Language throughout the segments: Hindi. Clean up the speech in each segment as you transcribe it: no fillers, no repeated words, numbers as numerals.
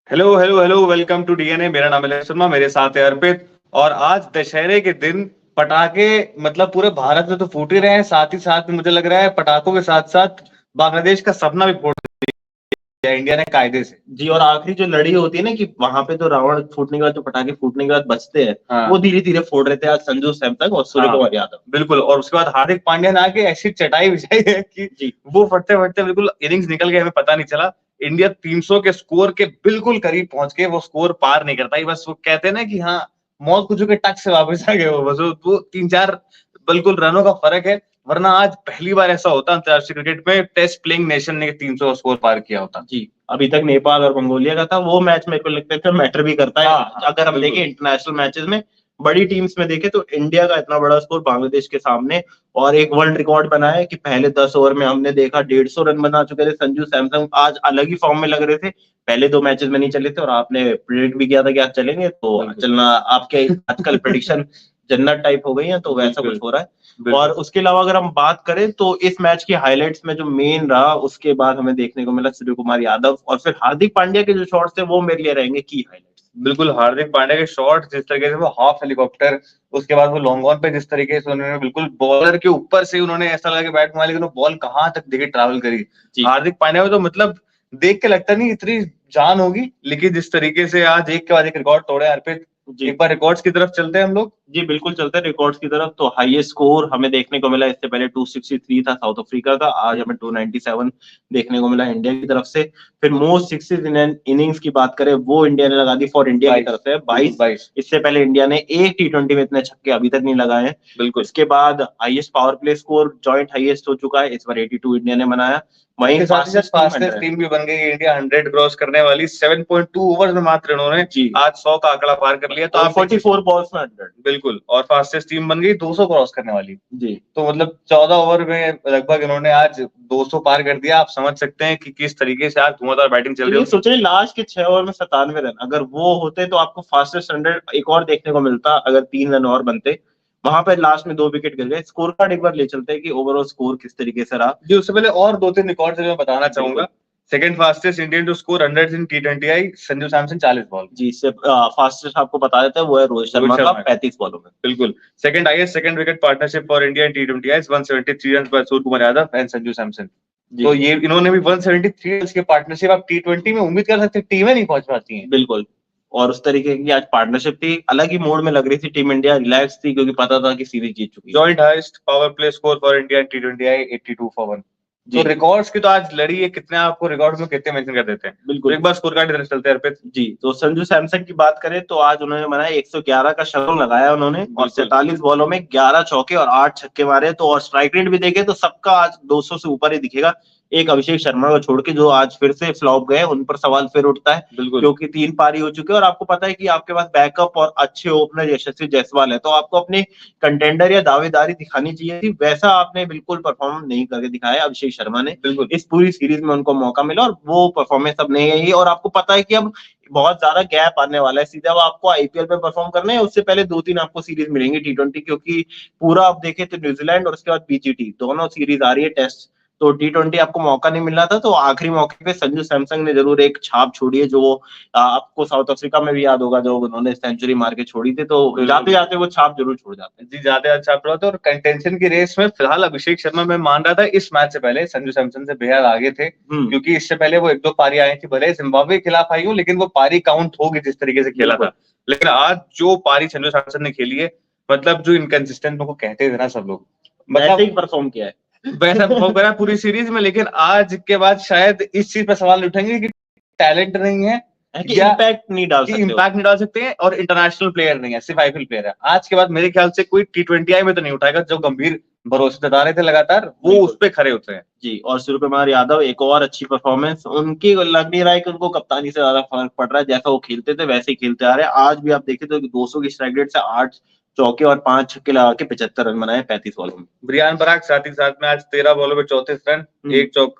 Hello hello hello, welcome to DNA. मेरा नाम है लक्ष्य शर्मा, मेरे साथ है अर्पित। और आज दशहरे के दिन पटाखे मतलब पूरे भारत में तो फूट ही रहे हैं, साथ ही साथ में मुझे लग रहा है पटाखों के साथ साथ बांग्लादेश का सपना भी फूट गया इंडिया ने कायदे से। जी। और आखिरी जो लड़ी होती है ना कि वहां पे तो रावण फूटने के बाद, जो पटाखे फूटने के बाद बचते हैं, वो हाँ धीरे धीरे फोड़ रहे थे आज संजू सैमसंग और सूर्य हाँ कुमार यादव। बिल्कुल। और उसके बाद हार्दिक पांड्या ने आके ऐसी चटाई बिछाई है कि जी वो फटते फटते बिल्कुल इनिंग्स निकल गए, हमें पता नहीं चला। इंडिया 300 के स्कोर के बिल्कुल करीब पहुंच के वो स्कोर पार नहीं करता ही, बस वो कहते हैं ना कि हाँ, मौत कुछ के टक से वापस आ गए। वो बस वो 3-4 बिल्कुल रनों का फर्क है। वरना आज पहली बार ऐसा होता अंतर्राष्ट्रीय क्रिकेट में टेस्ट प्लेइंग नेशन ने 300 स्कोर पार किया होता। जी। अभी तक नेपाल और मंगोलिया का था वो मैच, मेरे को लगता है मैटर भी करता है। हाँ हाँ अगर हम बिल्कुल देखें इंटरनेशनल मैचेस में, बड़ी टीम्स में देखें तो इंडिया का इतना बड़ा स्कोर बांग्लादेश के सामने, और एक वर्ल्ड रिकॉर्ड बना है कि पहले 10 ओवर में हमने देखा 150 रन बना चुके थे संजू सैमसंग। आज अलग ही फॉर्म में लग रहे थे, पहले 2 मैचेस में नहीं चले थे, और आपने प्रिडिक्ट भी किया था कि आज चलेंगे, तो बिल्कुल चलना आपके आजकल प्रिडिक्शन जन्नत टाइप हो गई है, तो वैसा बिल्कुल कुछ हो रहा है। और बिल्कुल। उसके अलावा अगर हम बात करें तो इस मैच की हाइलाइट्स में जो मेन रहा, उसके बाद हमें देखने को मिला सूर्य कुमार यादव और फिर हार्दिक पांड्या के जो शॉट्स थे वो मेरे लिए रहेंगे की हाइलाइट्स। बिल्कुल हार्दिक पांड्या के शॉट, जिस तरीके से वो हाफ हेलीकॉप्टर, उसके बाद वो लॉन्ग ऑन पे जिस तरीके से उन्होंने बिल्कुल बॉलर के ऊपर से उन्होंने ऐसा लगा कि बैट मारा, लेकिन वो बॉल कहाँ तक देखिए ट्रैवल करी। जी हार्दिक पांड्या में तो मतलब देख के लगता नहीं इतनी जान होगी, लेकिन जिस तरीके से आज एक के बाद एक रिकॉर्ड तोड़े अर्पित। जी एक बार रिकॉर्ड्स की तरफ चलते हैं हम लोग। जी बिल्कुल चलते हैं रिकॉर्ड्स की तरफ। तो हाईएस्ट स्कोर हमें देखने को मिला, इससे पहले 263 था साउथ अफ्रीका का, आज हमें 297 देखने को मिला इंडिया की तरफ से। फिर मोस्ट सिक्सेस इन इनिंग्स की बात करें, वो इंडिया ने लगा दी फॉर इंडिया की 22, तरफ से बिल्कुल 22। 22। इससे पहले इंडिया ने एक टी20 में इतने छक्के अभी तक नहीं लगाए हैं। बिल्कुल। इसके बाद highest power play score joint highest हो चुका है, इस बार 82 इंडिया ने बनाया। वहीं उसके साथ ही साथ फास्टेस्ट टीम फास्टेस्ट 100। टीम भी बन गई इंडिया, 100 क्रॉस करने वाली 7.2 ओवर्स में मात्र इन्होंने जी। आज 100 का आंकड़ा पार कर लिया। तो और आप देख सकते 44 बॉल्स में 100। हैं बिल्कुल, और फास्टेस्ट टीम बन गई 200 क्रॉस करने वाली। जी तो मतलब 14 ओवर में लगभग इन्होंने आज 200 पार कर दिया। आप समझ सकते हैं कि किस तरीके से आज धुआंधार बैटिंग चल तो रही ये होगी। सोच रहे लास्ट के 6 ओवर में 97 रन, अगर वो होते तो आपको फास्टेस्ट 100 एक और देखने को मिलता, अगर 3 रन और बनते। वहां पर लास्ट में 2 विकेट गिर गए। स्कोर कार्ड एक बार ले चलते हैं कि ओवरऑल स्कोर किस तरीके से रहा। जी, उससे पहले और 2-3 रिकॉर्ड मैं बताना बिल्कुल। चाहूंगा। Second fastest Indian to score 100 in टी20 आई संजू सैमसन 40 बॉल। जी, इससे फास्टेस्ट आपको बता देते हैं वो है रोहित रोहित शर्मा का शर्मा। 35 बॉलों में। बिल्कुल। Second highest second wicket partnership for India in टी20 I 173 run by Surya Kumar Yadav and Sanju Samson. जी तो ये इन्होंने भी 173 रन की पार्टनरशिप। आप टी20 में उम्मीद कर सकते हैं टीमें नहीं पहुंच पाती हैं। बिल्कुल। और उस तरीके की आज पार्टनरशिप थी, अलग ही मोड में लग रही थी, टीम इंडिया रिलैक्स थी क्योंकि पता था कि सीरीज जीत चुकी है। Joint highest power play score for India in टी20 आई 82 फॉर 1। तो जी रिकॉर्ड्स की तो आज लड़ी है, कितने आपको रिकॉर्ड में कितने मेंशन कर देते हैं। तो बिल्कुल। एक बार स्कोर कार्ड की तरफ चलते हैं अर्पित। जी, तो संजू सैमसन की बात करें तो आज उन्होंने बनाया 111 का शतक लगाया उन्होंने, और बिल्कुल 47 बॉलों में 11 चौके और 8 छक्के मारे। तो और स्ट्राइक रेट भी देखे तो सबका आज 200 से ऊपर ही दिखेगा, एक अभिषेक शर्मा को छोड़ के, जो आज फिर से फ्लॉप गए, उन पर सवाल फिर उठता है बिल्कुल क्योंकि 3 पारी हो चुके हैं। और आपको पता है कि आपके पास बैकअप और अच्छे ओपनर यशस्वी जायसवाल है, तो आपको अपने कंटेंडर या दावेदारी दिखानी चाहिए थी, वैसा आपने बिल्कुल परफॉर्म नहीं करके दिखाया अभिषेक शर्मा ने। बिल्कुल इस पूरी सीरीज में उनको मौका मिला और वो परफॉर्मेंस अब नहीं आई। और आपको पता है कि अब बहुत ज्यादा गैप आने वाला है, सीधा अब आपको आईपीएल में परफॉर्म करना है, उससे पहले 2-3 आपको सीरीज मिलेंगी टी20, क्योंकि पूरा आप देखें तो न्यूजीलैंड और उसके बाद बीजीटी दोनों सीरीज आ रही है टेस्ट। तो टी20 आपको मौका नहीं मिल रहा था, तो आखिरी मौके पे संजू सैमसंग ने जरूर एक छाप छोड़ी है, जो आपको साउथ अफ्रीका में भी याद होगा, जो उन्होंने सेंचुरी मार के छोड़ी थी। तो बिल्कुल। जाते जाते वो छाप जरूर छोड़ जाते हैं। जी, ज्यादा अच्छा प्रो था। और कंटेंशन की रेस में फिलहाल अभिषेक शर्मा मैं मान रहा था इस मैच से पहले संजू सैमसन से बेहद आगे थे, क्योंकि इससे पहले वो 1-2 पारी आई थी, भले जिम्बाब्वे के खिलाफ आई हो, लेकिन वो पारी काउंट होगी जिस तरीके से खेला बिल्कुल। था। लेकिन आज जो पारी संजू सैमसन ने खेली है, मतलब जो इनकंसिस्टेंट को कहते थे ना सब लोग, वैसे ही मतलब परफॉर्म किया है। वैसा परफॉर्म करा पूरी सीरीज में। लेकिन आज के बाद शायद इस चीज पर सवाल उठेंगे कि टैलेंट नहीं है कि या इम्पैक्ट नहीं डाल कि सकते हो। इम्पैक्ट नहीं डाल सकते हैं, और इंटरनेशनल प्लेयर नहीं है, सिर्फ आईपीएल प्लेयर है। आज के बाद मेरे ख्याल से कोई टी20 आई में तो नहीं उठाएगा। जो गंभीर भरोसे जता रहे थे लगातार, वो बिल्कुल। उस पे खड़े उतरे हैं। जी, और सूर्य कुमार यादव एक और अच्छी परफॉर्मेंस उनकी, लग नहीं रहा है कि उनको कप्तानी से ज्यादा फर्क पड़ रहा है, जैसा वो खेलते थे वैसे ही खेलते आ रहे हैं। आज भी आप देखें तो 200 की स्ट्राइक रेट से 8 चौके और 5 छक्के लगा के 75 रन बनाए 35 बॉलों में। ब्रियान पराग साथ ही साथ में आज 13 बॉलों में 34 रन, एक चौक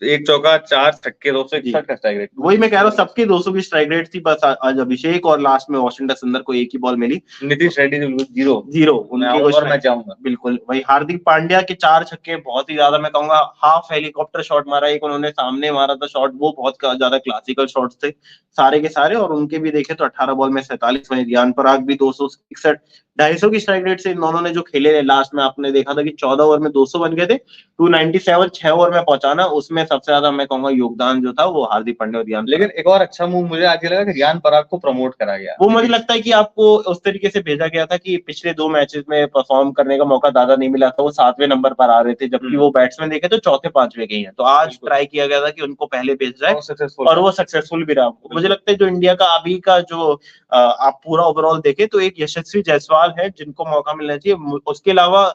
एक चौका 4 छक्के 261 का स्ट्राइक रेट। वही मैं कह रहा हूँ, सबके 200 की स्ट्राइक रेट थी, बस आज अभिषेक और लास्ट में वाशिंगटन सुंदर को एक ही बॉल मिली, नीतीश रेड्डी 0 जीरो उनके और मैं चाहूंगा। बिल्कुल वही हार्दिक पांड्या के 4 छक्के बहुत ही ज्यादा, मैं कहूंगा हाफ हेलीकॉप्टर शॉट मारा, एक उन्होंने सामने मारा था शॉट, वो बहुत ज्यादा क्लासिकल शॉट्स थे सारे के सारे। और उनके भी देखे तो 18 बॉल में 47, वहीं रियान पराग भी 261, 250 की स्ट्राइक रेट से इन दोनों ने जो खेले लास्ट में, आपने देखा था कि 14 ओवर में 200 बन गए थे, 297 6 ओवर में पहुंचाना, उसमें सबसे ज्यादा मैं कहूंगा योगदान जो था वो हार्दिक पांड्या और रियान। लेकिन एक और अच्छा मूव मुझे आज ये लगा कि रियान पराग को प्रमोट करा गया। वो मुझे लगता है कि आपको उस तरीके से भेजा गया था कि पिछले 2 मैचेस में परफॉर्म करने का मौका ज्यादा नहीं मिला था, वो 7वें नंबर पर आ रहे थे, जबकि वो बैट्समैन देखे तो चौथे 5वें के ही हैं, तो आज ट्राई किया गया था कि उनको पहले भेजा जाए और वो सक्सेसफुल भी रहा। मुझे लगता है जो इंडिया का अभी का जो आप पूरा ओवरऑल देखें तो एक यशस्वी जायसवाल है जिनको मौका मिलना चाहिए, उसके अलावा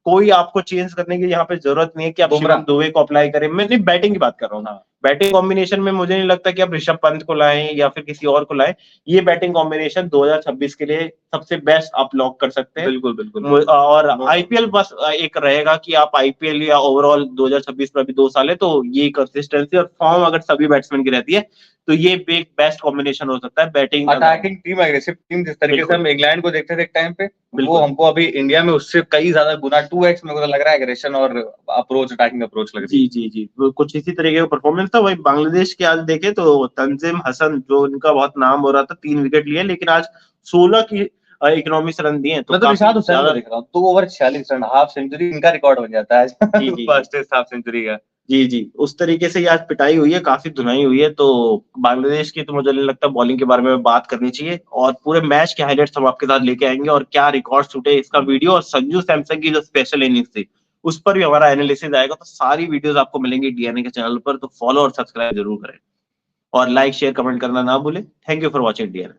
कोई आपको चेंज करने की यहाँ पे जरूरत नहीं है कि आप शिवम दुबे को अप्लाई करें। मैं नहीं बैटिंग की बात कर रहा हूँ, बैटिंग कॉम्बिनेशन में मुझे नहीं लगता कि आप ऋषभ पंत को लाएं या फिर किसी और को लाएं, ये बैटिंग कॉम्बिनेशन 2026 के लिए सबसे बेस्ट आप लॉक कर सकते हैं। बिल्कुल बिल्कुल। और आईपीएल बस एक रहेगा कि आप आईपीएल या ओवरऑल 2026 में अभी 2 साल है, तो ये कंसिस्टेंसी और फॉर्म अगर सभी बैट्समैन की रहती है तो ये एक बेस्ट कॉम्बिनेशन हो सकता है batting attacking team, aggressive team, जिस तरीके से हम इंग्लैंड को देखते थे एक टाइम पे, वो हमको अभी इंडिया में उससे कई ज्यादा गुना 2x मेरे को लग रहा है एग्रेशन और अप्रोच, अटैकिंग अप्रोच लग रही है। जी तो कुछ इसी तरीके का परफॉर्मेंस था। वही बांग्लादेश के आज देखे तो तंजिम हसन जो इनका बहुत नाम हो रहा था, 3 विकेट लिए, लेकिन आज 16 की इकोनॉमिक्स रन दिए, तो मतलब इशाद हुसैन को देख रहा हूँ, 2 ओवर 46 रन, हाफ सेंचुरी इनका रिकॉर्ड बन जाता है फर्स्ट हाफ सेंचुरी का। जी उस तरीके से आज पिटाई हुई है, काफी धुनाई हुई है। तो बांग्लादेश की तो मुझे नहीं लगता बॉलिंग के बारे में बात करनी चाहिए, और पूरे मैच के हाइलाइट्स हम आपके साथ लेके आएंगे और क्या रिकॉर्ड टूटे इसका वीडियो, और संजू सैमसन की जो स्पेशल इनिंग्स थी उस पर भी हमारा एनालिसिस आएगा। तो सारी वीडियोस आपको मिलेंगी डीएनए के चैनल पर, तो फॉलो और सब्सक्राइब जरूर करें और लाइक शेयर कमेंट करना ना भूलें। Thank you for watching DNA.